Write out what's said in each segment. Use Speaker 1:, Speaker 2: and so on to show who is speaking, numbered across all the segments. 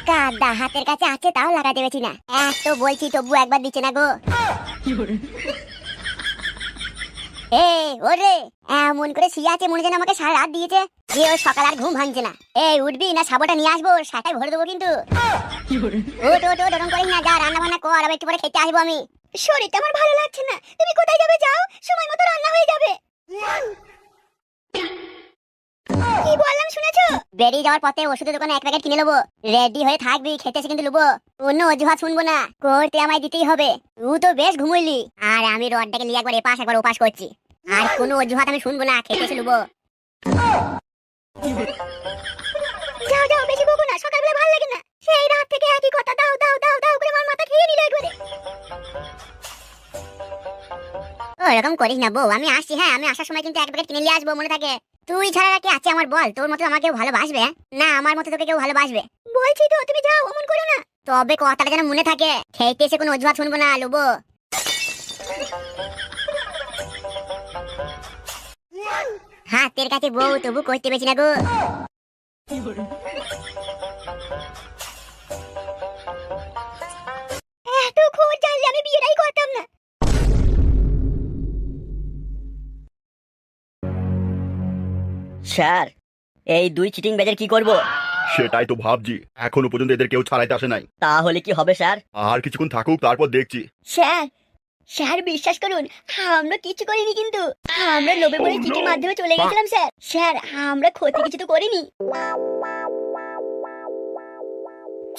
Speaker 1: কাদা হাতের কাছে আছে তাও লাগাতে পেরেছি না, এত বলছি তবু একবার দিচ্ছে না গো। ওরে এমন করে শুয়ে আছে মনে যেন আমাকে সারা রাত দিয়েছে, যে ওর সকাল আর ঘুম ভাঙছে না। উঠবি না সাবটা নিয়ে আসবো, ওর সাটাই ভরে দেবো কিন্তু। ওট ওরকম করিস না, যা রান্না বান্না কর, আবার একটু পরে খেতে আসবো আমি। শরীরটা আমার ভালো লাগছে না, তুমি কোথায় যাবে যাও, সময় মতো রান্না হয়ে যাবে। কি বললাম শুনেছো? বেরিয়ে যাওয়ার পথে ওষুধের দোকানে 1 প্যাকেট কিনে নেবো, রেডি হয়ে থাকবি, খেতে এসে কিন্তু নেবো। অন্য অজুহাত শুনবো না, করতে আমায় দিতেই হবে। তুই তো বেশ ঘুমুইলি, আর আমি রডটাকে নিয়ে একবার এপাশ একবার ওপাশ করছি, আর কোনো অজুহাত আমি শুনবো না, খেতে এসে নেবো। যাও যাও, বেশি বকো না, সকালবেলা ভালো লাগে না, সেই রাত থেকে একই কথা, দাও দাও দাও দাও করে আমার মাথা খেয়ে নিল একবারে। ওরকম করিস না বউ, আমি আসছি। হ্যাঁ, আমি আসার সময় কিন্তু 1 প্যাকেট কিনে নিয়ে আসবো, মনে থাকে। তুই ছাড়া কি আছে আমার বল? তোর মতো আমাকে ভালোবাসবে না, আমার মতো তোকে কেউ ভালোবাসবে? বলছি তো, তুমি যাও, অমন করো না। তবে কথাটা যেন মনে থাকে, খেতে এসে কোনো অজুহাত শুনবো না, লুবো। হাতের কাছে বউ, তবু করতে পেরেছি না গো। এত খোঁজ জানলে আমি বিয়েটাই করতাম না।
Speaker 2: স্যার, এই 2 চিটিং ব্যাজের কি করব?
Speaker 3: সেটাই তো ভাবছি, এখনো পর্যন্ত এদের কেউ ছাড়াইতে আসে নাই।
Speaker 2: তাহলে কি হবে স্যার?
Speaker 3: আর কিছুক্ষণ থাকুক, তারপর দেখছি।
Speaker 1: স্যার, স্যার বিশ্বাস করুন, আমরা কিছু করিনি, কিন্তু আমরা লোভে পড়ে চিঠির মাধ্যমে চলে গেছিলাম স্যার। স্যার, আমরা ক্ষতি কিছু তো করিনি।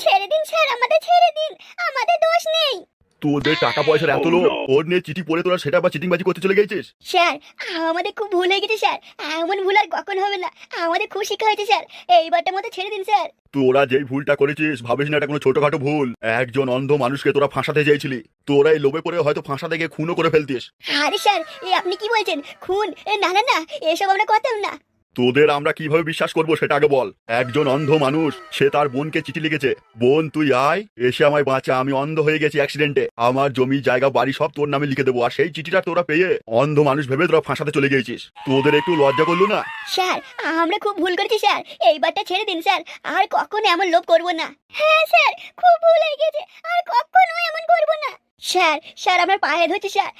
Speaker 1: ছেড়ে দিন স্যার, আমাদের ছেড়ে দিন, আমাদের দোষ নেই।
Speaker 3: তোদের টাকা পয়সার এত লোক, ওর নিয়ে চিঠি পড়ে তোরা সেটা বা চিটিংবাজি করতে চলে গেছিস।
Speaker 1: স্যার, আমাদের খুব ভুল হয়ে গেছে স্যার, এমন ভুল আর কখন হবে না, আমাদের খুব শিক্ষা হয়েছে স্যার, এইবারটার মতো ছেড়ে দিন স্যার।
Speaker 3: তোরা যেই ভুলটা করেছিস ভাবিস না এটা কোনো ছোটখাটো ভুল। একজন অন্ধ মানুষকে তোরা ফাঁসাতে চেয়েছিলি, তোরা এই লোভে পড়ে হয়তো ফাঁসাতে গিয়ে খুনও করে ফেলতিস।
Speaker 1: আরে স্যার, আপনি কি বলছেন? খুন? না না না, এসব আমরা করতাম না।
Speaker 3: তোদের আমরা কিভাবে বিশ্বাস করবো সেটা আগে বল। একজন অন্ধ মানুষ, সে তার বোনকে চিঠি লিখেছে, বোন তুই আয়, এসে আমায় বাঁচা, আমি অন্ধ হয়ে গেছি অ্যাক্সিডেন্টে, আমার জমি জায়গা বাড়ি সব তোর নামে লিখে দেবো। আর সেই চিঠিটা তোরা পেয়ে অন্ধ মানুষ ভেবে তোরা ফাঁসাতে চলে গেছিস। তোদের একটু লজ্জা করলো না?
Speaker 1: স্যার, আমরা খুব ভুল করেছি স্যার, এইবারটা ছেড়ে দিন স্যার, আর কখনো এমন লোভ করব না। হ্যাঁ স্যার, খুব ভুল হয়ে গেছে, আর কখনো এমন করব না। স্যার, স্যার আমার পায়ে ধরছি স্যার,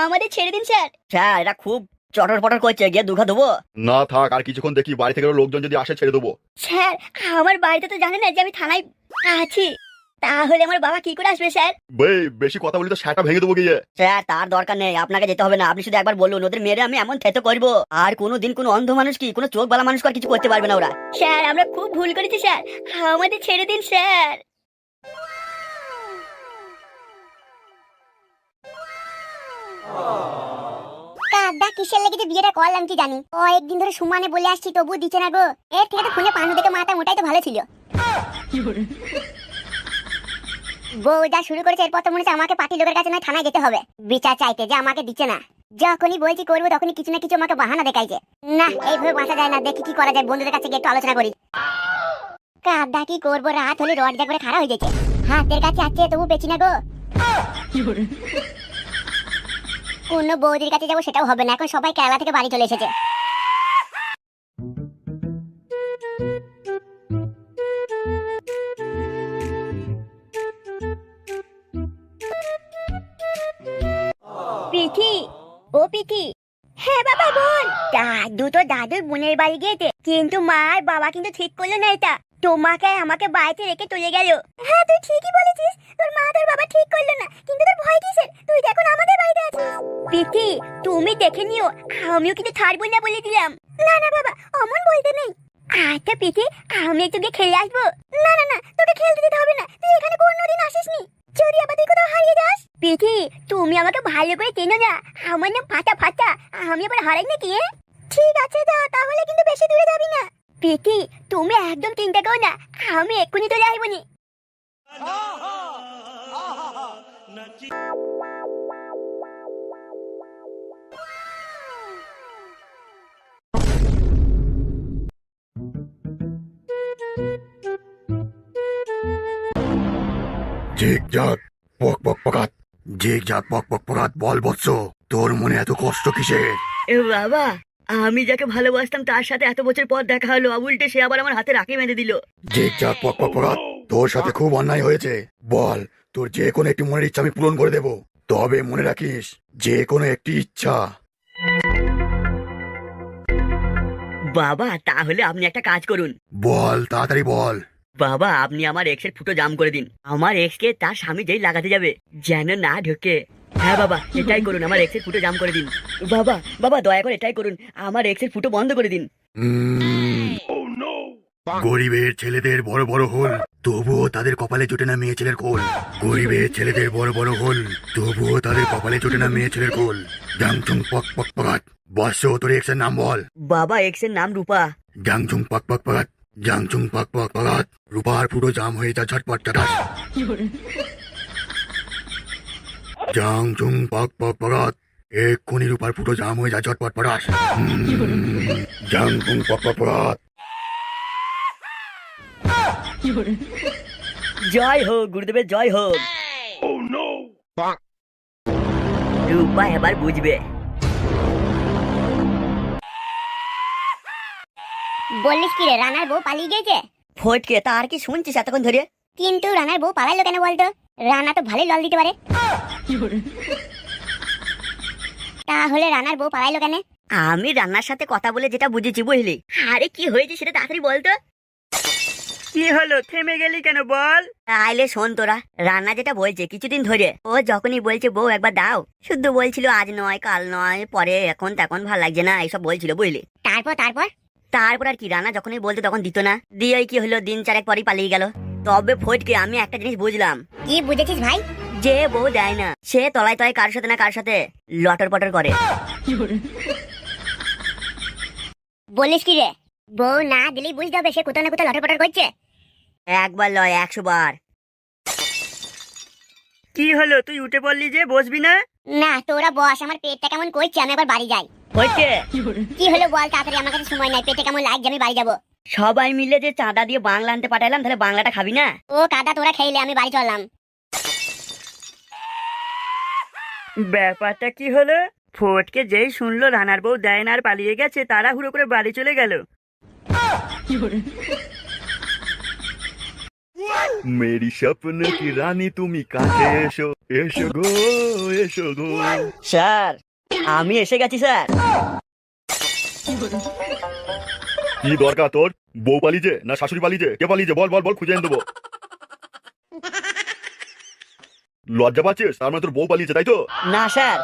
Speaker 1: আমাদের ছেড়ে দিন স্যার।
Speaker 2: স্যার, এটা খুব চটর পটর করছে, গিয়ে দুঘা দেবো।
Speaker 3: না থাক, আর কিছুক্ষণ দেখি, বাড়ি থেকে লোকজন যদি আসে ছেড়ে দেবো।
Speaker 1: স্যার, আমার বাড়িতে তো জানেন না যে আমি থানায় আছি, তাহলে আমার বাবা কি করে আসবে স্যার?
Speaker 3: বেশি কথা বলি তো সেটা ভেঙে দেবো গিয়ে।
Speaker 2: স্যার, তার দরকার নেই, আপনাকে যেতে হবে না, আপনি শুধু একবার বলুন, ওদের মেরে আমি এমন থেতো করবো, আর কোনোদিন কোনো অন্ধ মানুষ কি কোনো চোখ বালা মানুষ আর কিছু করতে পারবে না ওরা।
Speaker 1: স্যার, আমরা খুব ভুল করেছি স্যার, আমাদের ছেড়ে দিন স্যার। কাদা কিসের লেগে যে বিয়েটা করলাম কি জানি, কয়েকদিন ধরে সুমানে বলে আসছি তবু দিচ্ছে না গো। এর থেকে তো ফোনে পানু দেখে মাথা মোটাই তো ভালো ছিল। বউ যা শুরু করেছে, এরপর তো মনে হচ্ছে আমাকে পার্টি লোকের কাছে নয় থানায় যেতে হবে বিচার চাইতে, যে আমাকে দিচ্ছে না। যখনই বলছি করবো তখনই কিছু না কিছু আমাকে বাহানা দেখাইছে। না, এইভাবে বাঁচা যায় না, দেখি কি করা যায়, বন্ধুদের কাছে গিয়ে একটু আলোচনা করি। কাদা কি করবো, রাত হলে রড করে খারাপ হয়ে যাচ্ছে, হাতের কাছে আছে তবু পেছি না গো। কোন বৌদির কাছে যাবো সেটাও হবে না, এখন সবাই কেরালা থেকে বাড়ি চলে এসেছে। পিঠি, ও পিঠি। হ্যাঁ বাবা বল। দাদু তো দাদুর বোনের বাড়ি গিয়েছে, কিন্তু মা আর বাবা কিন্তু ঠিক করলো না এটা, তোমাকে আমাকে বাড়িতে রেখে চলে গেল। হ্যাঁ তুই ঠিকই বলেছিস, তোর মা তোর বাবা ঠিক করলো না, কিন্তু তোর ভয় কিসের? তুই দেখো আমাদের বাড়িতে আছিস। পিঠি, তুমি দেখে নিও, আমিও কিন্তু ছাড়বো না বলে দিলাম। না না বাবা, অমন বলতে নেই। আচ্ছা পিঠি, আমি একটু গিয়ে খেলে আসবো। না না না, তোকে খেলতে দিতে হবে না, তুই এখানে কোনোদিন আসিসনি, যদি আবার তুই কোথাও হারিয়ে যাস। পিঠি, তুমি আমাকে ভালো করে চেনো না, আমার নাম ফাটা ফাটা, আমি আবার হারাই নাকি? ঠিক আছে যা, তাহলে কিন্তু বেশি দূরে যাবি না। পিঠি, তুমি একদম চিন্তা করো না, আমি এক্ষুনি চলে আসবনি।
Speaker 3: ঝিকঝাক পক পক পকাত, ঝিকঝাক পক পক পকাত, বল বৎস, তোর মনে এত কষ্ট কিসের?
Speaker 2: এ বাবা, আমি যাকে ভালোবাসতাম তার সাথে এত বছর পর দেখা হলো, উল্টে সে আবার আমার হাতে রাখি বেঁধে দিল।
Speaker 3: ঝিকঝাক পক পক পকাত, তোর সাথে খুব অন্যায় হয়েছে। বল, তোর যে কোনো একটি মনের ইচ্ছা আমি পূরণ করে দেব, তবে মনে রাখিস যে কোনো একটি ইচ্ছা।
Speaker 2: বাবা তাহলে আপনি একটা কাজ করুন।
Speaker 3: বল, তাড়াতাড়ি বল।
Speaker 2: বাবা আপনি আমার এক্সের ফুটো জাম করে দিন। আমার এক্স কে তার স্বামী যেই লাগাতে যাবে যেন না ঢোকে। হ্যাঁ বাবা এটাই করুন, আমার এক্সের ফুটো জাম করে দিন। বাবা বাবা দয়া করে এটাই করুন, আমার এক্সের ফুটো বন্ধ করে দিন।
Speaker 3: গরিবের ছেলেদের বড় বড় হোল, তবুও তাদের কপালে জোটে না মেয়ে ছেলের কোল। গরিবের ছেলেদের বড় বড় হোল, তবুও তাদের কপালে জোটে না মেয়ে ছেলের কোল। জাংচুং পক পক পকাত। বর্ষ, তোর এক্সের নাম বল।
Speaker 2: বাবা এক্সের নাম রূপা।
Speaker 3: জাংচুং পক পক পকাত। জাংচুং পক পক পকাত। রূপার ফুটো জাম হয়ে যা ঝটপট টাটাস। জাংচুং পক পক পকাত। এক্ষুনি রূপার ফুটো জাম হয়ে যা ঝটপট পটাস। জাংচুং পক পক পকাত।
Speaker 2: জয় হোক গুরুদেবের জয় হোক। রূপা এবার বুঝবে।
Speaker 1: বললিস কি রে, রানার বউ পালিয়ে গেছে?
Speaker 2: ফটকে তার কি শুনছিস এতক্ষণ ধরে?
Speaker 1: কিন্তু রানার বউ পালাইলো কেন বলতো? রানা তো ভালোই লল দিতে পারে। তাহলে রানার বউ পালাইলো কেন?
Speaker 2: আমি রান্নার সাথে কথা বলে যেটা বুঝেছি বুঝলি। আরে কি হয়েছে সেটা তাড়াতাড়ি বলতো। কি হলো, থেমে গেলি কেন বল? তাইলে শোন তোরা, রান্না যেটা বলছে কিছুদিন ধরে ও যখনই বলছে বউ একবার দাও, শুধু বলছিল আজ নয় কাল নয়, পরে এখন তখন ভাল লাগছে না এইসব বলছিল বুঝলি।
Speaker 1: তারপর তারপর
Speaker 2: তারপর আর কি, রান্না যখনই বলতো তখন দিত না, দিয়ে কি হলো দিন চারেক পরই পালিয়ে গেল। তবে ফটকে আমি একটা জিনিস বুঝলাম।
Speaker 1: কি বুঝেছিস ভাই?
Speaker 2: যে বউ দেয় না সে তলায় তলায় কার সাথে না কার সাথে লটর পটর করে।
Speaker 1: বলিস কি রে, বউ না দিলেই বুঝতে হবে সে কোথাও না কোথাও লটরপটর করছে।
Speaker 2: একবার লয় 100 বার। কি হলো, তুই উঠে পড়লি যে, বসবি না?
Speaker 1: না তোরা বস, আমার পেটটা কেমন করছে, আমি আবার বাড়ি যাই।
Speaker 2: হচ্ছে
Speaker 1: কি হলো বল তাড়াতাড়ি, আমার কাছে সময় নাই, পেটে কেমন লাগছে, আমি বাড়ি যাবো।
Speaker 2: সবাই মিলে যে চাঁদা দিয়ে বাংলা আনতে পাঠাইলাম, তাহলে বাংলাটা খাবি না?
Speaker 1: ও কাদা তোরা খেলে, আমি বাড়ি চললাম।
Speaker 2: ব্যাপারটা কি হলো? ফটকে যেই শুনলো রানার বউ দেয় না আর পালিয়ে গেছে, তাড়াহুড়ো করে বাড়ি চলে গেল।
Speaker 3: মেরি স্বপ্ন কি রানী তুমি কাছে এসো, এসো গো, এসো গো।
Speaker 2: স্যার আমি এসে গেছি স্যার।
Speaker 3: কি দরকার তোর? বউ পালিয়েছে না শাশুড়ি পালিয়েছে? কে পালিয়েছে বল বল বল, খুঁজে এনে দেবো। লজ্জা পাচ্ছিস? তার মানে তোর বউ পালিয়েছে তাই তো?
Speaker 2: না স্যার,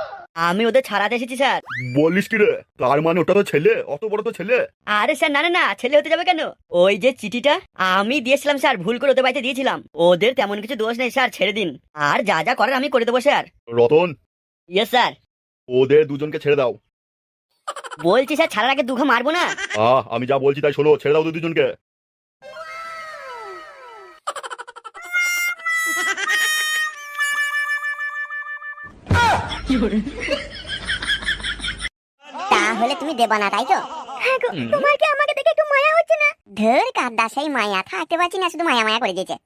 Speaker 2: আমি ওদের ছাড়াতে এসেছি স্যার।
Speaker 3: বলিস কি রে, তার মানে ওটা তো ছেলে? অত বড় তো ছেলে?
Speaker 2: আরে স্যার না না না, ছেলে হতে যাবে কেন? ওই যে চিঠিটা আমি দিয়েছিলাম স্যার, ভুল করে ওদের বাড়িতে দিয়েছিলাম। ওদের তেমন কিছু দোষ নেই স্যার, ছেড়ে দিন। আর যা যা করার আমি করে দেবো স্যার।
Speaker 3: Ratan,
Speaker 2: yes sir.
Speaker 3: ওদের দুজনকে ছেড়ে দাও।
Speaker 2: বলছি স্যার, ছাড়ার আগে দুঘা মারবো না?
Speaker 3: আমি যা বলছি তাই শোনো, ছেড়ে দাও ওদের দুজনকে।
Speaker 1: তাহলে তুমি দেবা না তাই তো? হ্যাঁ গো, তোমার কি আমাকে দেখে একটু মায়া হচ্ছে না? ধর কাদা, সেই মায়া থাকতে পারছি না, শুধু মায়া মায়া করে দিয়েছে।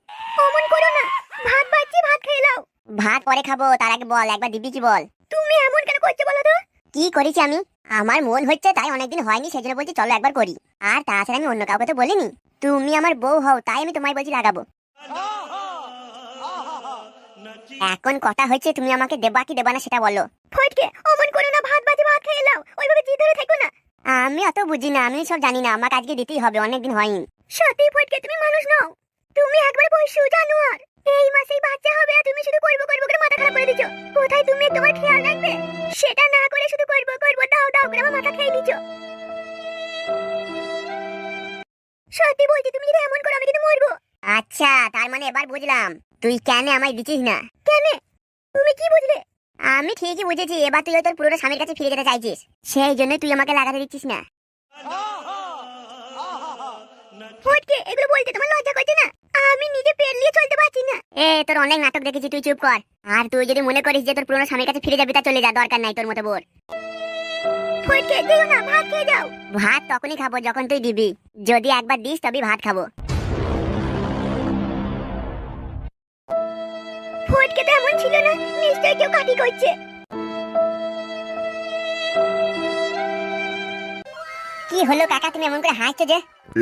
Speaker 1: অমন করো না, ভাত বাড়ছি, ভাত খেয়ে নাও। ভাত পরে খাবো, তার আগে বল একবার দিবি কি বল। তুমি এমন কেন করছো বলো তো? কি করেছি আমি? আমার মন হচ্ছে তাই, অনেকদিন হয়নি সেজন্য বলছি চলো একবার করি। আর তাছাড়া আমি অন্য কাউকে তো বলিনি, তুমি আমার বউ হও তাই আমি তোমায় বলছি লাগাবো। এখন কথা হচ্ছে তুমি আমাকে দেবা কি দেবা না সেটা বলো। ফটকে অমন করো না, ভাত বাজে, ভাত খেয়ে নাও, ওইভাবে জিদ ধরে থেকো না। আমি অত বুঝি না, আমি সব জানি না, আমাকে আজকে দিতেই হবে, অনেকদিন হয়নি। সত্যি ফটকে তুমি মানুষ নও, তুমি একবার পশু জানোয়ার। এই মাসেই বাচ্চা হবে আর তুমি শুধু করবো করবো করে মাথা খারাপ করে দিচ্ছ। কোথায় তুমি তোমার খেয়াল রাখবে? সেটা না করে শুধু করবো করবো দাও দাও করে আমার মাথা খেয়ে দিচ্ছ। সত্যি বলছি, তুমি যদি এমন করো আমি কিন্তু মরবো। আচ্ছা তার মানে এবার বুঝলাম তুই কেন আমায় দিচ্ছিস না। কেন? তুমি কি বুঝলে? আমি ঠিকই বুঝেছি, এবার তুই তোর পুরোটা স্বামীর কাছে ফিরে যেতে চাইছিস, সেই জন্য তুই আমাকে লাগাতে দিচ্ছিস না। ফটকে এগুলো বলতে তোমার লজ্জা করছে না? আমি নিজে পেট নিয়ে চলতে পারছি না। তোর অনেক নাটক দেখেছি, তুই চুপ কর। আর তুই যদি মনে করিস যে তোর পুরোনো স্বামীর কাছে ফিরে যাবি তা চলে যা, দরকার নাই তোর মতো বোর। ফটকে যেও না, ভাত খেয়ে যাও। ভাত তখনই খাবো যখন তুই দিবি, যদি একবার দিস তবেই ভাত খাবো। ফটকে তো এমন ছিল না, নিশ্চয়ই কেউ কাটি করছে। কি হলো কাকা, তুমি এমন করে হাসছো যে?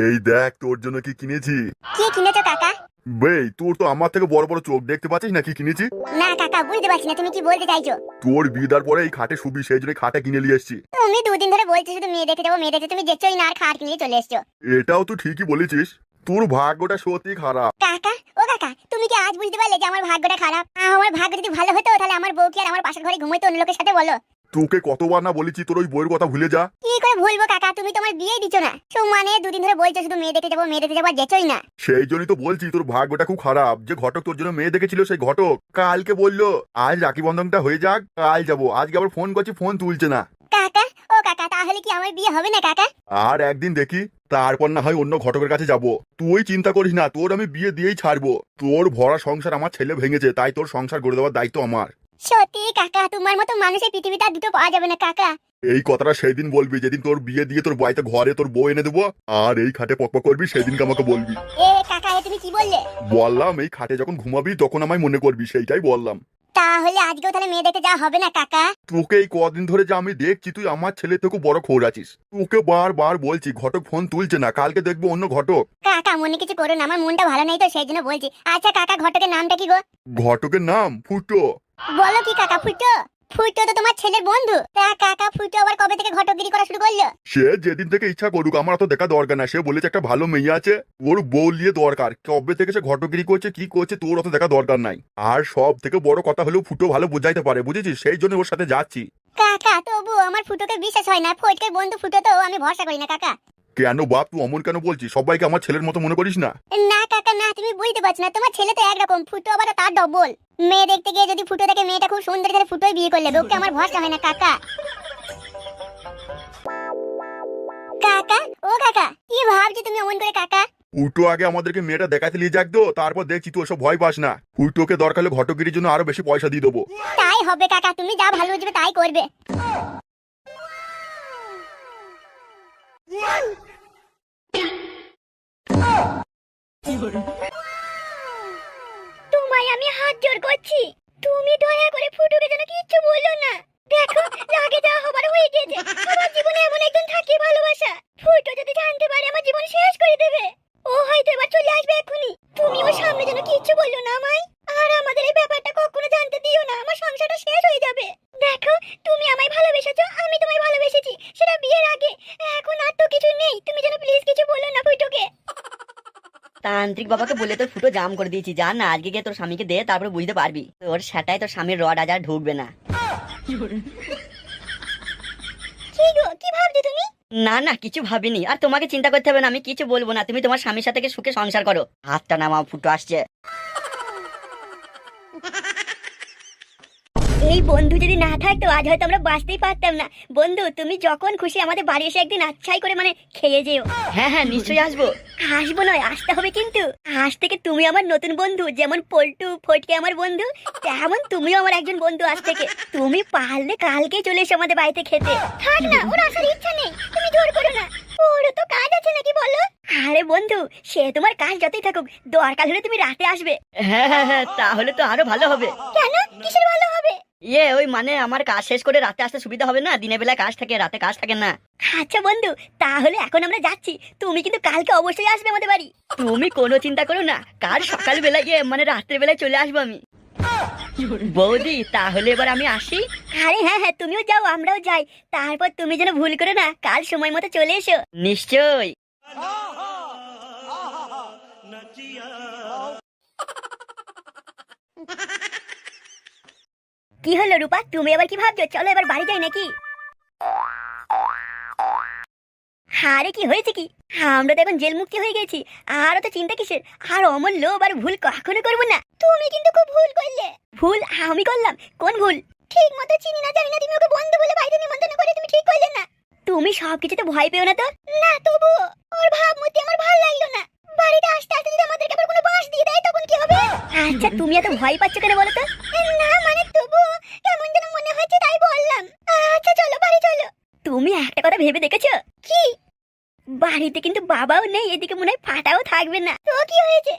Speaker 3: এই দেখ তোর জন্য কি কিনেছি।
Speaker 1: কি কিনেছো কাকা?
Speaker 3: তোর তো আমার থেকে বড় বড় চোখ, দেখতে পাচ্ছিস না কি কিনেছি?
Speaker 1: না কাকা, বুঝতে পারছি না তুমি কি বলতে চাইছো।
Speaker 3: তোর বিদার পরে এই খাটে শুবি, সেই জন্য খাটে কিনে নিয়ে এসেছি।
Speaker 1: তুমি দুদিন ধরে বলছো শুধু মেয়ে দেখতে যাবো মেয়ে দেখতে, তুমি যেচ্ছই না আর খাট কিনে চলে এসছো।
Speaker 3: এটাও তুই ঠিকই বলেছিস, তোর ভাগ্যটা সত্যি খারাপ।
Speaker 1: কাকা, ও কাকা, তুমি কি আজ বুঝতে পারলে যে আমার ভাগ্যটা খারাপ? আমার ভাগ্য যদি ভালো হতো তাহলে আমার বউ কি আর আমার পাশের ঘরে ঘুমাইতো অন্য লোকের সাথে, বলো?
Speaker 3: তোকে কতবার না বলেছি তোর ওই বইয়ের কথা ভুলে যা।
Speaker 1: কি করে ভুলবো কাকা, তুমি তোমার বিয়ে দিচ্ছ না। মানে দুদিন ধরে বলছো শুধু মেয়ে দেখতে যাবো মেয়ে দেখতে যাবো, আর যেচ্ছই না।
Speaker 3: সেই জন্যই তো বলছি তোর ভাগ্যটা খুব খারাপ, যে ঘটক তোর জন্য মেয়ে দেখেছিল, সেই ঘটক কালকে বললো আজ রাখি বন্ধনটা হয়ে যাক, কাল যাবো। আজকে আবার ফোন করছি, ফোন তুলছে না।
Speaker 1: কাকা, ও কাকা, তাহলে কি আমার বিয়ে হবে না কাকা?
Speaker 3: আর একদিন দেখি, তারপর না হয় অন্য ঘটকের কাছে যাব। তুই চিন্তা করিস না, তোর আমি বিয়ে দিয়েই ছাড়বো। তোর ভরা সংসার আমার ছেলে ভেঙেছে, তাই তোর সংসার গড়ে দেওয়ার দায়িত্ব আমার।
Speaker 1: সত্যি কাকা, তোমার মতো মানুষের পৃথিবীতে আর দুটো পাওয়া যাবে না কাকা।
Speaker 3: এই কথাটা সেই দিন বলবি যেদিন তোর বিয়ে দিয়ে তোর বাড়িতে ঘরে তোর বউ এনে দেবো, আর এই খাটে পকপক করবি, সেদিনকে আমাকে বলবি।
Speaker 1: এ কাকা, এ তুমি কি বললে?
Speaker 3: বললাম এই খাটে যখন ঘুমাবি তখন আমায় মনে করবি, সেইটাই বললাম।
Speaker 1: তাহলে আজকেও তাহলে মেয়ে দেখতে যাওয়া হবে না কাকা?
Speaker 3: তোকে এই কদিন ধরে যে আমি দেখছি তুই আমার ছেলে থেকে বড় খোর আছিস। তোকে বারবার বলছি, ঘটক ফোন তুলছে না, কালকে দেখবো অন্য ঘটক।
Speaker 1: কাকা মনে কিছু করো না, আমার মনটা ভালো নেই তো সেই জন্য বলছি। আচ্ছা কাকা, ঘটকের নামটা কি গো?
Speaker 3: ঘটকের নাম ফুটো।
Speaker 1: বলো কি কাকা, ফুটো? ফুটো তো তোমার ছেলের বন্ধু। তা কাকা, ফুটো আবার কবে থেকে ঘটকগিরি করা শুরু করলো?
Speaker 3: সে যেদিন থেকে ইচ্ছা করুক, আমার তো দেখা দরকার না। সে বলেছে একটা ভালো মেয়ে আছে, ওর বউ নিয়ে দরকার। কবে থেকে সে ঘটগিরি করছে কি করছে তোর অত দেখা দরকার নাই। আর সব থেকে বড় কথা হলো ফুটো ভালো বোঝাইতে পারে, বুঝেছিস? সেই জন্য ওর সাথে যাচ্ছি।
Speaker 1: কাকা তবু আমার ফুটোকে বিশ্বাস হয় না, ফটকের বন্ধু ফুটো তো আমি ভরসা করি না কাকা।
Speaker 3: কেন বাপ, তুই অমন কেন বলছিস? সবাইকে আমার ছেলের মতো মনে করিস না?
Speaker 1: না কাকা না, তুমি বুঝতে পারছো না, তোমার ছেলে তো একরকম, ফুটো আবার তার ডবল। মেয়ে দেখতে গিয়ে যদি ফুটো দেখে মেয়েটা খুব সুন্দর, তাহলে ফুটোই বিয়ে করলে। ওকে আমার ভরসা হয় না কাকা। কাকা, ও কাকা, কি ভাবছো তুমি অমন করে কাকা?
Speaker 3: ফুটো আগে আমাদেরকে মেয়েটা দেখাতে নিয়ে যাক তো, তারপর দেখছি তুই ওসব ভয় পাস না। ফুটোকে দরকার হলে ঘটগিরির জন্য আরো বেশি পয়সা দিয়ে দেবো।
Speaker 1: তাই হবে কাকা, তুমি যা ভালো বুঝবে তাই করবে। তোমায় আমি হাত জোড় করছি, তুমি দয়া করে ফুটুকে যেন কিচ্ছু বলো না। দেখো, রাগে যা হবার হয়ে গেছে। আমার জীবনে এমন একজন থাকে ভালোবাসা, ফুটো যদি জানতে পারে আমার জীবন শেষ করে দেবে। ও হয়তো এবার চলে আসবে এক্ষুনি। তুমি ওর সামনে যেন কিচ্ছু বললো না আমায়। আর আমাদের এই ব্যাপারটা কখনো জানতে দিও না, আমার সংসারটা শেষ হয়ে যাবে। দেখো, তুমি আমায় ভালোবেসেছো, আমি তোমায় ভালোবেসেছি, সেটা বিয়ের আগে। এখন আর তো কিছু নেই, তুমি যেন প্লিজ কিছু বলো না ফুটোকে।
Speaker 2: তান্ত্রিক বাবাকে বলে তোর ফুটো জাম করে দিয়েছি, জান না, আজকে গিয়ে তোর স্বামীকে দে, তারপরে বুঝতে পারবি তোর সেটাই তোর স্বামীর রড আজ আর ঢুকবে না।
Speaker 1: কি গো, কি ভাবছো তুমি?
Speaker 2: না না, কিছু ভাবিনি, আর তোমাকে চিন্তা করতে হবে না, আমি কিছু বলবো না। তুমি তোমার স্বামীর সাথে সুখে সংসার করো। হাতটা নামাও, ফুটো আসছে।
Speaker 1: এই বন্ধু যদি না থাকতো আজ হয়তো আমরা বাঁচতেই পারতাম না। বন্ধু, তুমি যখন খুশি আমাদের বাড়ি এসে একদিন আচ্ছাই করে খেয়ে যেও।
Speaker 2: হ্যাঁ হ্যাঁ, নিশ্চয়ই আসবো।
Speaker 1: আসবো নয়, আসতে হবে কিন্তু। আজ থেকে তুমি আমার নতুন বন্ধু, যেমন পল্টু ফটকে আমার বন্ধু, তেমন তুমিও আমার একজন বন্ধু আজ থেকে। তুমি পারলে কালকেই চলে এসো আমাদের বাড়িতে খেতে। থাক না, ওর আসার ইচ্ছা নেই, তুমি জোর করো না। ওরও তো কাজ আছে নাকি বলো? আরে বন্ধু, সে তোমার কাজ যতই থাকুক, দরকার হলে তুমি রাতে আসবে।
Speaker 2: হ্যাঁ হ্যাঁ হ্যাঁ, তাহলে তো আরো ভালো হবে।
Speaker 1: কেন, কিসের ভালো হবে?
Speaker 2: ওই মানে আমার কাজ শেষ করে রাতে আসতে সুবিধা হবে না, দিনের বেলা কাজ থাকে, রাতে কাজ থাকে না।
Speaker 1: আচ্ছা বন্ধু, তাহলে এখন আমরা যাচ্ছি, তুমি কিন্তু কালকে অবশ্যই আসবে আমাদের বাড়ি।
Speaker 2: তুমি কোনো চিন্তা করো না, কাল সকাল বেলায় মানে রাত্রে বেলায় চলে আসবো আমি। বৌদি, তাহলে এবার আমি আসি।
Speaker 1: আরে হ্যাঁ হ্যাঁ, তুমিও যাও আমরাও যাই। তারপর তুমি যেন ভুল করো না, কাল সময় মতো চলে এসো।
Speaker 2: নিশ্চয়।
Speaker 1: কি হলো রূপা, তুমি আবার কি ভাবছো? চলো এবার বাড়ি যাই নাকি? আরে কি হয়েছে কি? আমরা তো এখন জেল মুক্তি হয়ে গেছি, আর তো চিন্তা কিসের? আর অমন লোভ আর ভুল কখনো করবো না। তুমি কিন্তু খুব ভুল করলে। ভুল আমি করলাম? কোন ভুল? ঠিক মতো চিনি না জানি না, তুমি ওকে বন্ধু বলে বাড়িতে নিমন্ত্রণ করে তুমি ঠিক করলে না। তুমি সবকিছুতে ভয় পেও না তো? না, তবু ওর ভাবমূর্তি আমার ভালো লাগলো না। বাড়িতে আসতে আসতে যদি আমাদেরকে আবার কোনো বাঁশ দিয়ে দেয় তখন কি হবে? আচ্ছা, তুমি এত ভয় পাচ্ছ কেন বলো তো? না মানে তবু কেমন যেন মনে হচ্ছে তাই বললাম। আচ্ছা চলো, বাড়ি চলো। তুমি একটা কথা ভেবে দেখেছো? কি? বাড়িতে কিন্তু বাবাও নেই, এদিকে মনে হয় ফাটাও থাকবে না। তো কি হয়েছে?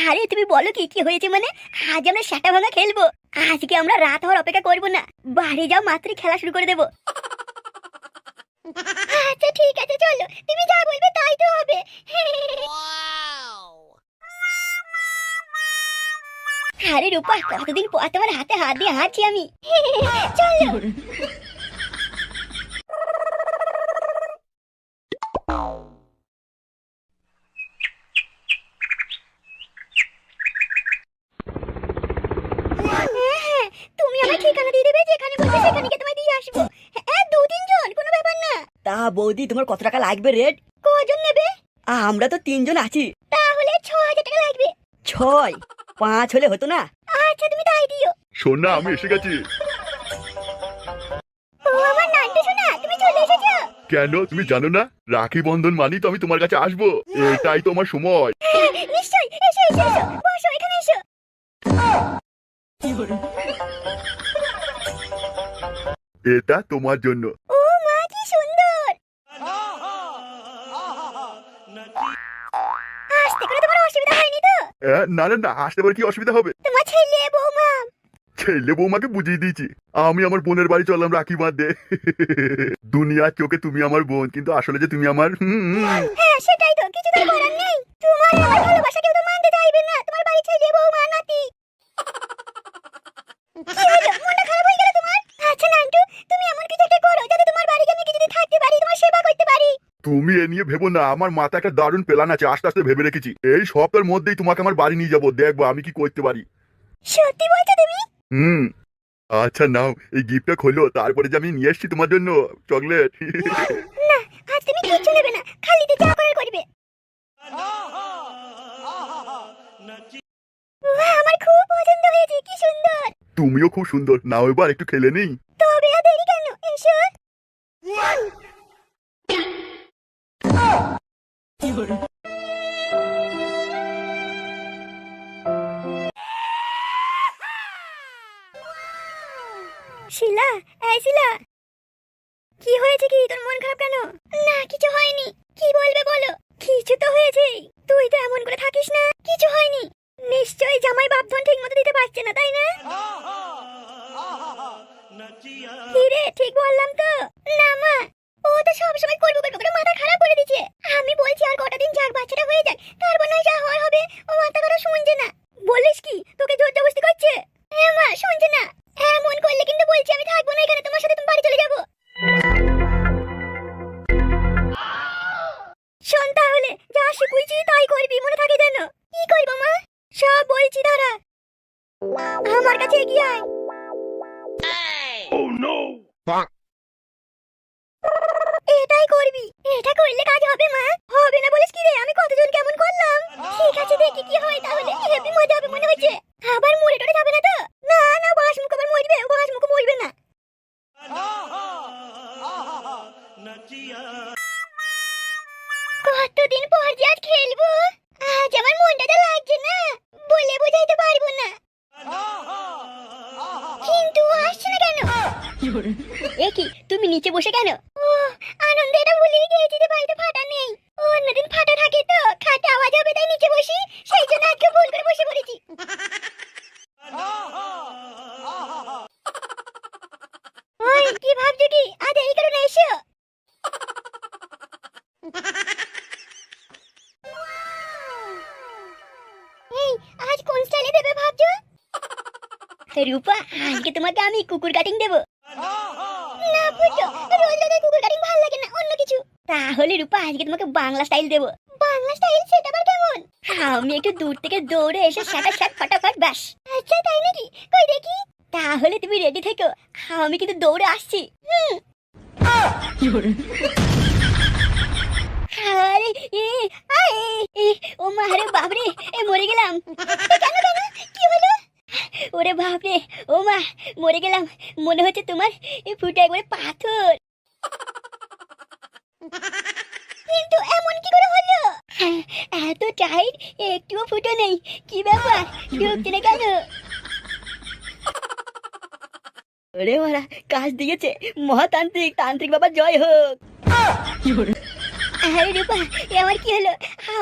Speaker 1: আরে তুমি বলো কি কি হয়েছে মানে? আজ আমরা সেটা ভাঙা খেলবো। আজকে আমরা রাত হওয়ার অপেক্ষা করবো না, বাড়ি যাও মাত্রই খেলা শুরু করে দেবো। আচ্ছা ঠিক আছে, চলো, তুমি যা বলবে তাই তো হবে। আরে রূপা, কতদিন পর তোমার হাতে হাত দিয়ে হাঁটছি আমি। চলো। তুমি আমার ঠিকানা দিয়ে দেবে, যেখানে বলবে সেখানে গিয়ে তোমায় দিয়ে আসবো। হ্যাঁ, 2-3 জন, কোনো ব্যাপার না।
Speaker 2: তা বৌদি তোমার কত টাকা লাগবে রেট?
Speaker 1: কজন নেবে?
Speaker 2: আমরা তো 3 জন আছি।
Speaker 1: তাহলে 6,000 টাকা লাগবে।
Speaker 2: 6, 5 হলে হতো না?
Speaker 1: আচ্ছা, তুমি তাই দিও।
Speaker 3: শোন না, আমি এসে গেছি।
Speaker 1: ও আমার নান্টু সোনা, তুমি চলে এসেছো?
Speaker 3: কেন তুমি জানো না, রাখি বন্ধন মানি তো আমি তোমার কাছে আসবো, এটাই তো আমার সময়।
Speaker 1: নিশ্চয়ই, এসো এসো এসো, বসো এখানে এসো।
Speaker 3: এটা তোমার জন্য।
Speaker 1: ও মা, কি সুন্দর। আসতে করে তোমার অসুবিধা হয়নি তো?
Speaker 3: না না না, আসতে পারে কি অসুবিধা হবে?
Speaker 1: তোমার ছেলে বৌমা।
Speaker 3: ছেলে বৌমাকে বুঝিয়ে দিয়েছি আমি আমার বোনের বাড়ি চললাম রাখি বাঁধতে। দুনিয়ার চোখে তুমি আমার বোন, কিন্তু আসলে যে তুমি আমার
Speaker 1: হ্যাঁ, সেটাই তো, কিছু তো করার নেই। তোমার আমার ভালোবাসা কেউ তো মানতে চাইবে না, তোমার বাড়ি ছেলে বৌমা নাতি। কি হলো, মনটা খারাপ হয়ে গেল তোমার? আচ্ছা নান্টু, তুমি এমন কিছু একটা করো যাতে তোমার বাড়িতে আমি কিছুদিন থাকতে পারি, তোমার সেবা করতে পারি।
Speaker 3: তুমি এ নিয়ে ভেবো না, আমার মাথায় একটা দারুণ প্ল্যান আছে, আস্তে আস্তে ভেবে রেখেছি। এই সপ্তাহের মধ্যেই তোমাকে আমার বাড়ি নিয়ে যাবো, দেখবো আমি কি করতে পারি।
Speaker 1: সত্যি বলছো তুমি?
Speaker 3: আচ্ছা নাও, এই গিফটটা খোলো, তারপরে যে আমি নিয়ে এসেছি তোমার জন্য চকলেট।
Speaker 1: না, আজ তুমি কিচ্ছু নেবে না, খালিতে যা করার করবে। বাহ, আমার খুব পছন্দ হয়েছে, কি সুন্দর।
Speaker 3: তুমিও খুব সুন্দর, নাও এবার একটু খেলে নেই।
Speaker 1: তবে আর দেরি কেন, এসো। শিলা, এই শিলা, কি হয়েছে? কি তোর মন খারাপ কেন? না, কিছু হয়নি। কি বলবে বলো? কিছু তো হয়েছে, তুই তো এমন করে থাকিস না। কিছু হয়নি, নিশ্চয়ই জামাই বাপধন ঠিক মতো দিতে পারছে না, তাই না? কি রে, ঠিক বললাম তো? না মা, ও তো সবসময় করবো করবো করে মাথা খারাপ করে দিচ্ছে। আমি বলছি আর কটা দিন যাক, বাচ্চাটা হয়ে যাক, তারপর নয় যা হওয়ার হবে। ও মাথা খারাপ শুনছে না। বলিস কি, তোকে জোর জবরদস্তি করছে? হ্যাঁ মা, শুনছে না। এমন করলে কিন্তু বলছি আমি থাকবো না এখানে, তোমার সাথে তুমি বাড়ি চলে যাবো। শোন, তাহলে যা শিখুইছি তাই করবি, মনে থাকে যেন। কি করবো মা? সব বলছি, দাঁড়া। আমার কাছে এগিয়ে আয়। এটাই করবি, এটা করলে কাজ হবে মা। হবে না বলিস কি রে, আমি কতজন কেমন করলাম। ঠিক আছে, দেখি কি হয় তাহলে। হেভি মজা হবে মনে হচ্ছে। আবার মরে টরে যাবে না তো? না না, বাসমুখ আবার মরবে, বাসমুখ মরবে না। কতদিন পর যে আজ খেলবো, আজ আমার মনটা তো লাগছে না, বলে বোঝাইতে পারবো না। কিন্তু আসছে না কেন? এ কি, তুমি নিচে বসে কেন? ও, আনন্দে এটা ভুলেই গিয়েছি যে বাড়িতে ফাটা নেই। অন্যদিন ফাটা থাকে তো, খাটে আওয়াজ হবে তাই নিচে বসি, সেই জন্য আজকে ভুল করে বসে পড়েছি। ওই, কি ভাবছো কি? আজ এই কারণে এসো। এই, আজ কোন স্টাইলে দেবে ভাবছো? রূপা, আজকে তোমাকে আমি কুকুর কাটিং দেবো। না ফুটো, রোজ রোজ কুকুর কাটিং ভালো লাগে না, অন্য কিছু। তাহলে রূপা, আজকে তোমাকে বাংলা স্টাইল দেবো। বাংলা স্টাইল, সেটা আবার কেমন? আমি একটু দূর থেকে দৌড়ে এসে শাটা শাট ফটাফট ব্যাস। আচ্ছা, তাই নাকি? কই দেখি। তাহলে তুমি রেডি থেকো, আমি কিন্তু দৌড়ে আসছি। আরে ও মা, আরে বাপরে, মরে গেলাম। কেন কেন, কি হলো? ওরে বাপরে, ও মা, মরে গেলাম। মনে হচ্ছে তোমার এই ফুটা একবারে পাথর। কিন্তু এমন কি করে হলো? এত টাইট, একটুও ফুটো নেই, কি ব্যাপার, ঢুকছে না কেন?
Speaker 2: ওরে মারা, কাজ দিয়েছে। মহাতান্ত্রিক, তান্ত্রিক বাবা জয় হোক।
Speaker 1: আরে রূপা, আমার কি হলো?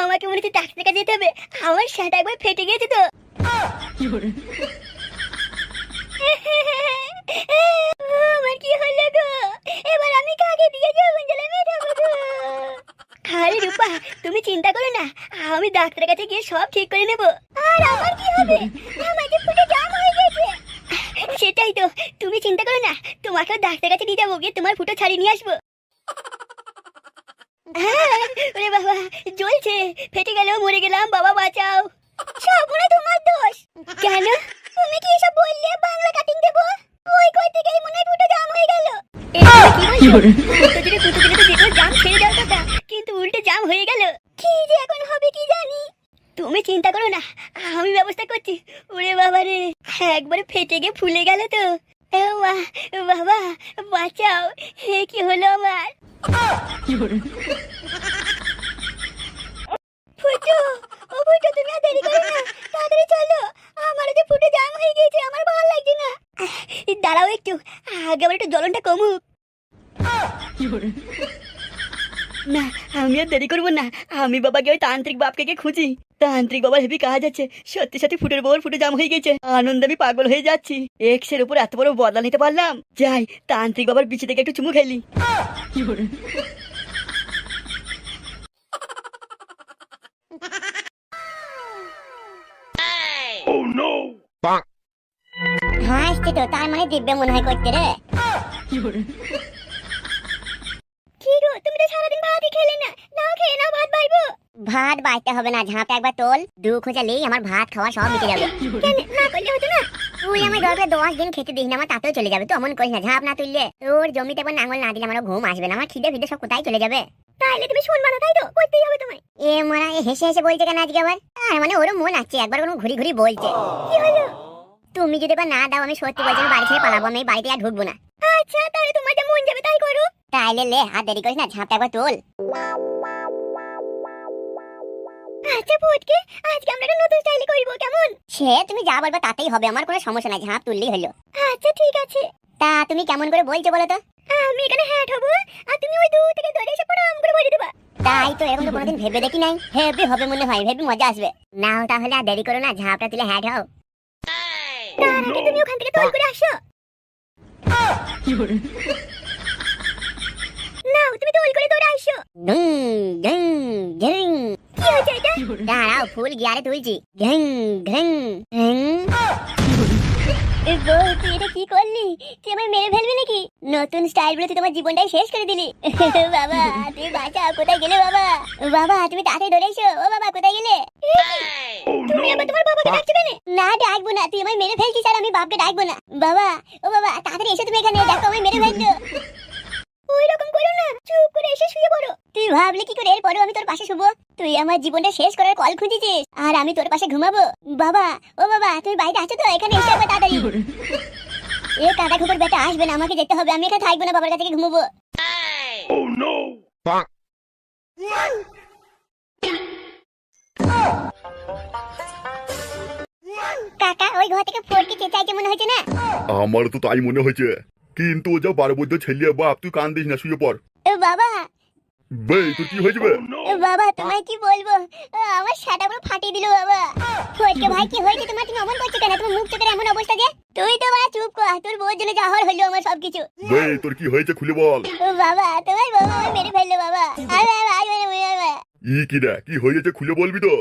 Speaker 1: আমাকে মনে হচ্ছে ডাক্তারের কাছে যেতে হবে, আমার শাটা একবার ফেটে গেছে তো। আমার কি হলো গো? এবার আমি কাকে দিয়ে যৌবন জ্বালা মেটাবো গো? আরে রূপা, তুমি চিন্তা করো না, আমি ডাক্তারের কাছে গিয়ে সব ঠিক করে নেবো। আর আমার কি হবে? আমাকে সেটাই তো, তুমি চিন্তা করো না, তোমাকেও ডাক্তার কাছে নিয়ে যাবো, গিয়ে তোমার ফুটো ছাড়িয়ে নিয়ে আসবো। হ্যাঁ, ওরে বাবা, জ্বলছে, ফেটে গেল, মরে গেলাম, বাবা বাঁচাও। সব মনে হয় তোমার দোষ। কেন? তুমি কি এসব বললে? বাংলা কাটিং দেবো। ওই কই থেকেই মনে হয় ফুটো জাম হয়ে গেল। কি বলছো? ফুটো দিলে তো যেটা জাম ছেড়ে যাওয়ার কথা, কিন্তু উল্টে জাম হয়ে গেল। কি যে এখন হবে কি জানি। তুমি চিন্তা করো না, আমি ব্যবস্থা করছি। ওরে বাবা রে, একবারে ফেটে গিয়ে ফুলে গেল তো। ও বাবা, বাঁচাও, হে কি হলো আমার। ফুটো, ও ফুটো, তুমি আর দেরি করো না, তাড়াতাড়ি চলো, আমার যে ফুটো জাম হয়ে গেছে, আমার ভালো লাগছে না। দাঁড়াও একটু, আগে আবার একটু জ্বলনটা কমুক। না, আমি আর দেরি করবো না, আমি বাবাকে ওই তান্ত্রিক বাপকে গিয়ে খুঁজি। তান্ত্রিক বাবার হেভি কাজ আছে, সত্যি সত্যি ফুটের বউর ফুটে জাম হয়ে গেছে, আনন্দ আমি পাগল হয়ে যাচ্ছি। এক্সের উপর এত বড় বদলা নিতে পারলাম, যাই তান্ত্রিক বাবার বিচি থেকে একটু চুমু খেলি। হ্যাঁ, আসছে তো, তার মানে দিব্য মনে হয় করতে রে। কি গো, তুমি তো সারাদিন ভাতই খেলে না, নাও খেয়ে নাও, ভাত বাইবো। ভাত বাইতে হবে না, ঝাঁপে একবার তোল, দু খোঁজালেই আমার ভাত খাওয়া সব মিটে যাবে। কেন না করলে হতো না? তুই আমার দরকার 10 দিন খেতে দিস না, আমার তাতেও চলে যাবে। তো অমন করিস না, ঝাঁপ না তুললে তোর জমিতে একবার নাঙ্গল না দিলে আমার ঘুম আসবে না, আমার খিদে ফিদে সব কোথায় চলে যাবে। তাইলে তুমি শুনবা না, তাই তো করতেই হবে তোমায়। এ মারা, এ হেসে হেসে বলছে কেন আজকে আবার? আর মানে ওরও মন আছে, একবার কোনো ঘুরি ঘুরি বলছে। কি হলো? তুমি যদি এবার না দাও, আমি সত্যি বলছি বাড়ি ছেড়ে পালাবো, আমি বাড়িতে আর ঢুকবো না। আচ্ছা, তাহলে তোমার যা মন যাবে তাই করো। তাইলে লে, আর দেরি করিস না, ঝাঁপটা একবার তোল। আচ্ছা ফুটকে, আজকে আমরা একটা নতুন স্টাইলে করব, কেমন? সে তুমি যা বলবে তাতেই হবে, আমার কোনো সমস্যা নাই, ঝাঁপ তুললেই হলো। আচ্ছা ঠিক আছে। তা তুমি কেমন করে বলছো বলো তো? আমি এখানে হ্যাট হবো, আর তুমি ওই দূর থেকে ধরে এসে প্রণাম করে বলে দেবা। তাই তো, এরকম তো কোনোদিন ভেবে দেখি নাই। হেভি হবে মনে হয়, হেভি মজা আসবে। নাও তাহলে, আর দেরি করো না, ঝাঁপটা তুলে হ্যাট হও। তার আগে তুমি ওখান থেকে তৈরি করে আসো। নাও, তুমি তৈরি করে দৌড়ে আসো। কি হয়েছে এটা? দাঁড়াও, ফুল গিয়ারে তুলছি। ঘ্যাং ঘ্যাং ঘ্যাং। তুই এটা কি করলি? তুই আমায় মেরে ফেলবি নাকি? নতুন স্টাইল বলে তুই তোমার জীবনটাই শেষ করে দিলি। বাবা, তুমি বাঁচাও, কোথায় গেলে বাবা? বাবা, তুমি তাড়াতাড়ি দৌড়ে এসো। ও বাবা, কোথায় গেলে? তুমি আবার তোমার বাবাকে ডাকছো কেন? না, ডাকবো না, তুই আমায় মেরে ফেলছিস আর আমি বাপকে ডাকবো না। বাবা, ও বাবা, তাড়াতাড়ি এসো তুমি এখানে, দেখো আমায় মেরে ফেলছো। ওই রকম করো না, চুপ করে এসে শুয়ে পড়ো। তুই ভাবলি কি করে এরপরেও আমি তোর পাশে শুবো? তুই আমার জীবনটা শেষ করার কল খুঁজেছিস, আর আমি তোর পাশে ঘুমাবো? বাবা, ও বাবা, তুমি বাইরে আছো তো? এখানে এসে একবার তাড়াতাড়ি। এ কাটা খবর বেটা আসবে না, আমাকে যেতে হবে, আমি এখানে থাকবো না, বাবার কাছে গিয়ে ঘুমাবো। কাকা, ওই ঘর থেকে ফটকে চেঁচাইছে মনে হচ্ছে না?
Speaker 3: আমারও তো তাই মনে হয়েছে, কিন্তু ও যা বারবদ্ধ ছেলে, বাপ তুই কান্দিস না, শুয়ে পড়।
Speaker 1: বাবা,
Speaker 3: বে তোর কি হয়েছে বে?
Speaker 1: বাবা তোমায় কি বলবো, আমার শাটা পুরো ফাটিয়ে দিল বাবা। ফটকে ভাই, কি হয়েছে তোমার? তুমি অমন করছো কেন? তোমার মুখ চোখের এমন অবস্থা যে? তুই তো বাবা চুপ কর, তোর বউর জন্য যা হলো আমার সবকিছু।
Speaker 3: বে তোর কি হয়েছে খুলে বল।
Speaker 1: বাবা, তোমার বউ আমায় মেরে ফেললো বাবা।
Speaker 3: কি রে, কি হয়েছে খুলে বলবি তো?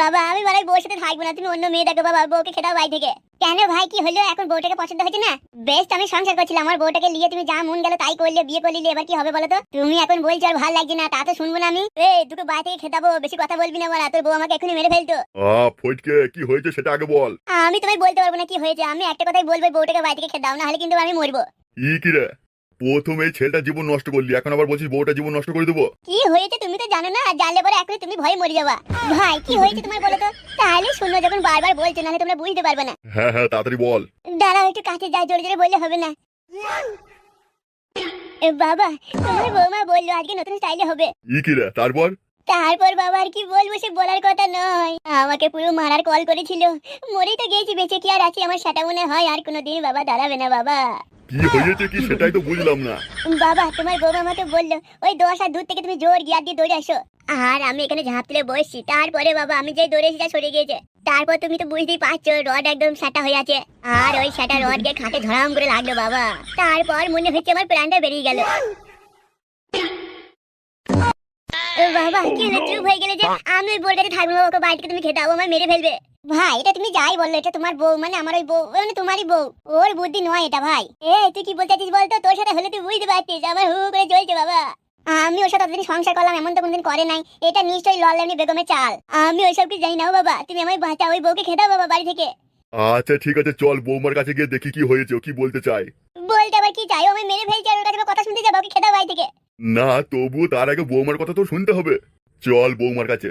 Speaker 1: বাবা, আমি বাড়াই বউর সাথে থাকবো না, তুমি অন্য মেয়ে দেখো বাবা, বউকে খেদাও বাড়ি থেকে। কেন ভাই, কি হলো? এখন বউটাকে পছন্দ হয়েছে না? বেস্ট, আমি সংসার করছিলাম, আমার বউটাকে নিয়ে তুমি যা মন গেল তাই করলে, বিয়ে করলে, এবার কি হবে বলো তো? তুমি এখন বলছো আর ভালো লাগছে না, তা তো শুনবো না আমি। তোকে বাড়ি থেকে খেদাবো, বেশি কথা বলবি না বলা, তোর বউ আমাকে এখনই মেরে ফেলতো।
Speaker 3: ফটকে, কি হয়েছে সেটা আগে বল।
Speaker 1: আমি তোমায় বলতে পারবো না কি হয়েছে, আমি একটা কথাই বলবো, বউটাকে বাড়ি থেকে খেদাও, না হলে কিন্তু আমি মরবো।
Speaker 3: কি রে, প্রথমে এই ছেলেটা জীবন নষ্ট করলি, এখন আবার বলছিস বউটা জীবন নষ্ট করে দেবো?
Speaker 1: কি হয়েছে তুমি তো জানো না, জানলে পরে এখনই তুমি ভয়ে মরে যাবা। ভাই, কি হয়েছে তোমার বলো তো? তাহলে শোনো, যখন বারবার বলছো, নাহলে তোমরা বুঝতে পারবে না।
Speaker 3: হ্যাঁ হ্যাঁ, তাড়াতাড়ি বল।
Speaker 1: দাঁড়াও, একটু কাছে যাই, জোরে জোরে বললে হবে না। বাবা, তোমার বৌমা বললো আজকে নতুন স্টাইলে হবে।
Speaker 3: কি রে, তারপর?
Speaker 1: তারপর বাবা আর কি বলবো, সে বলার কথা নয়, আমাকে পুরো মারার কল করেছিল। মরেই তো গেছি, বেঁচে কি আর আছি? আমার সেটা মনে হয় আর কোনোদিন বাবা দাঁড়াবে না বাবা।
Speaker 3: কি হয়েছে কি সেটাই তো বুঝলাম না।
Speaker 1: বাবা, তোমার বৌমা আমাকে বললো ওই 10 হাত দূর থেকে তুমি জোর গিয়ার দিয়ে দৌড়ে আসো, আর আমি এখানে ঝাঁপ তুলে বসছি। তারপরে বাবা, আমি যে দৌড়ে এসে সরে গিয়েছে। তারপর তুমি তো বুঝতেই পারছো, রড একদম সাটা হয়ে আছে, আর ওই সাটা রড গিয়ে খাটে ধরাম করে লাগলো বাবা। তারপর মনে হচ্ছে আমার প্রাণটা বেরিয়ে গেল। বাবা কি হলো চুপ হয়ে গেলে যে? আমি ওই বউটাকে থাকবো না, ওকে বাড়ি থেকে তুমি খেতে আমার মেরে ফেলবে। ভাই এটা তুমি যাই বললো, এটা তোমার বউ মানে আমার ওই বউ মানে তোমারই বউ, ওর বুদ্ধি নয় এটা ভাই। তুই কি বলতে চাচ্ছিস বলতো? তোর সাথে হলে তুই বুঝতে পারছিস আমার হু করে চলছে বাবা। আমি ওর সাথে ততদিন সংসার করলাম, এমন তো কোনদিন করে নাই। এটা নিশ্চয়ই লল্লানি বেগমের চাল। আমি ওইসব কি জানি না বাবা, তুমি আমায় বাঁচাও, ওই বউকে খেতে বাবা বাড়ি থেকে।
Speaker 3: আচ্ছা ঠিক আছে, চল বৌমার কাছে গিয়ে দেখি কি হয়েছে, ও কি বলতে চায়।
Speaker 1: বলতে আবার কি চাই? ও আমায় মেরে ফেলছে আর ওর কাছে কথা শুনতে যাবো, ওকে খেতে বাড়ি থেকে।
Speaker 3: না তবু তার আগে বৌমার কথা তো শুনতে হবে। চল বৌমার কাছে।